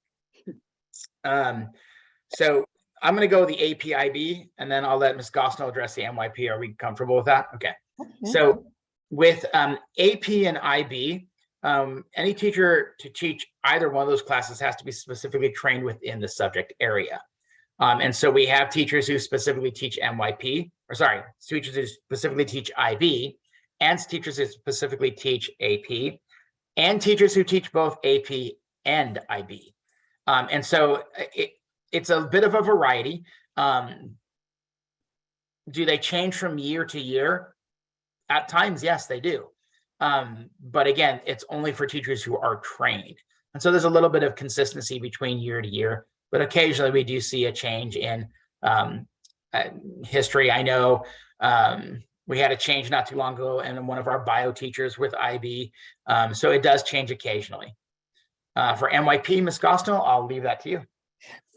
So I'm going to go with the AP IB, and then I'll let Ms. Gosnell address the MYP. Are we comfortable with that? Okay.
Yeah.
So with AP and IB, any teacher to teach either one of those classes has to be specifically trained within the subject area. And so we have teachers who specifically teach MYP, or sorry, teachers who specifically teach IB, and teachers who specifically teach AP, and teachers who teach both AP and IB. And so it's a bit of a variety. Do they change from year to year? At times, yes, they do. But again, it's only for teachers who are trained. And so there's a little bit of consistency between year to year, but occasionally we do see a change in history. I know we had a change not too long ago in one of our bio teachers with IB. So it does change occasionally. For MYP, Ms. Gosnell, I'll leave that to you.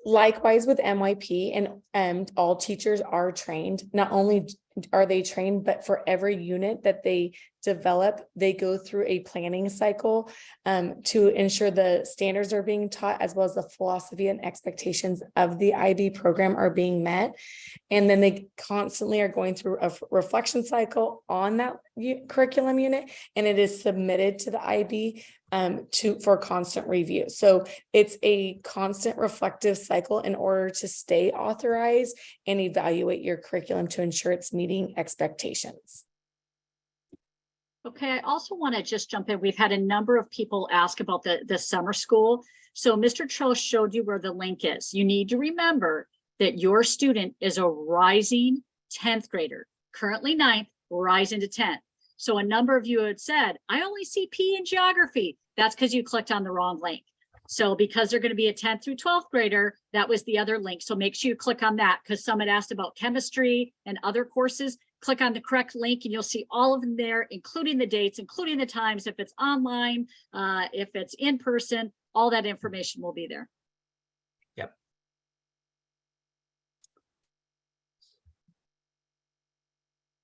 Likewise with MYP, and all teachers are trained. Not only are they trained, but for every unit that they develop, they go through a planning cycle to ensure the standards are being taught, as well as the philosophy and expectations of the IB program are being met. And then they constantly are going through a reflection cycle on that curriculum unit, and it is submitted to the IB for constant review. So it's a constant reflective cycle in order to stay authorized and evaluate your curriculum to ensure it's meeting expectations.
Okay, I also want to just jump in. We've had a number of people ask about the summer school. So Mr. Cho showed you where the link is. You need to remember that your student is a rising 10th grader, currently 9th, rising to 10th. So a number of you had said, I only see P in geography. That's because you clicked on the wrong link. So because they're going to be a 10th through 12th grader, that was the other link. So make sure you click on that, because someone asked about chemistry and other courses. Click on the correct link and you'll see all of them there, including the dates, including the times, if it's online, if it's in person, all that information will be there.
Yep.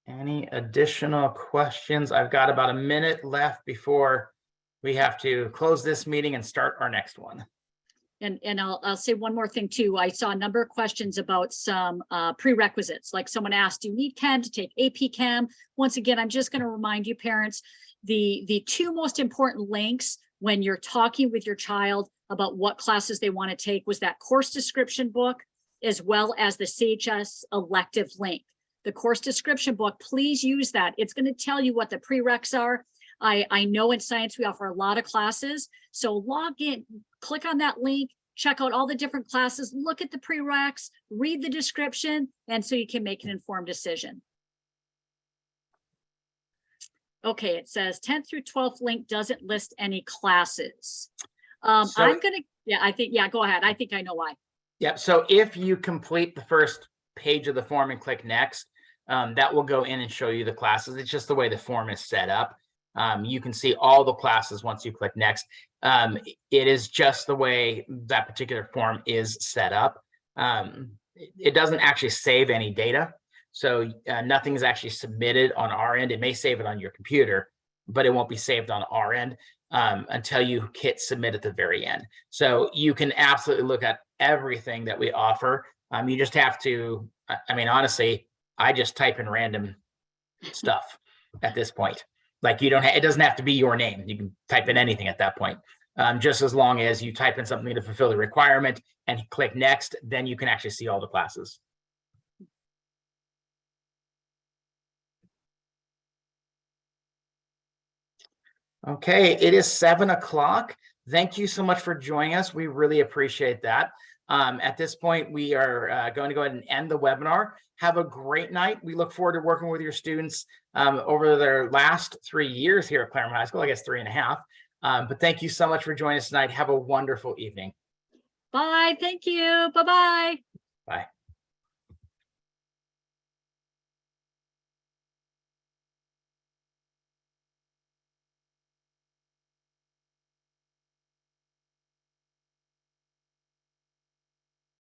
Any additional questions? I've got about a minute left before we have to close this meeting and start our next one.
And I'll say one more thing too. I saw a number of questions about some prerequisites, like someone asked, do you need Chem to take AP Chem? Once again, I'm just going to remind you parents, the two most important links when you're talking with your child about what classes they want to take was that course description book, as well as the CHS elective link. The course description book, please use that. It's going to tell you what the prereqs are. I know in science we offer a lot of classes, so log in, click on that link, check out all the different classes, look at the prereqs, read the description, and so you can make an informed decision. Okay, it says 10th through 12th link doesn't list any classes. I'm gonna, go ahead. I think I know why.
Yep. So if you complete the first page of the form and click next, that will go in and show you the classes. It's just the way the form is set up. You can see all the classes once you click next. It is just the way that particular form is set up. It doesn't actually save any data. So nothing is actually submitted on our end. It may save it on your computer, but it won't be saved on our end until you hit submit at the very end. So you can absolutely look at everything that we offer. You just have to, I mean, honestly, I just type in random stuff at this point. Like you don't, it doesn't have to be your name. You can type in anything at that point. Just as long as you type in something to fulfill the requirement and click next, then you can actually see all the classes. Okay, it is 7 o'clock. Thank you so much for joining us. We really appreciate that. At this point, we are going to go ahead and end the webinar. Have a great night. We look forward to working with your students over their last 3 years here at Claremont High School, I guess 3.5. But thank you so much for joining us tonight. Have a wonderful evening.
Bye. Thank you. Bye-bye.